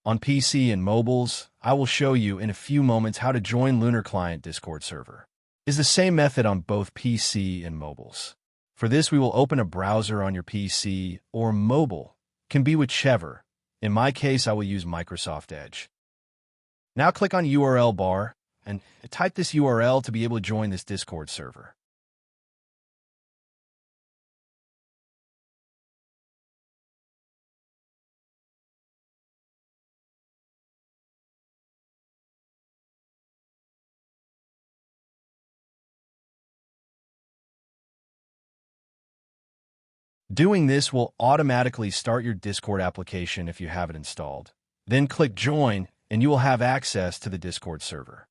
On PC and mobiles, I will show you in a few moments how to join Lunar Client Discord server. It's the same method on both PC and mobiles. For this, we will open a browser on your PC or mobile, can be whichever. In my case, I will use Microsoft Edge. Now click on URL bar and type this URL to be able to join this Discord server. Doing this will automatically start your Discord application if you have it installed. Then click Join, and you will have access to the Discord server.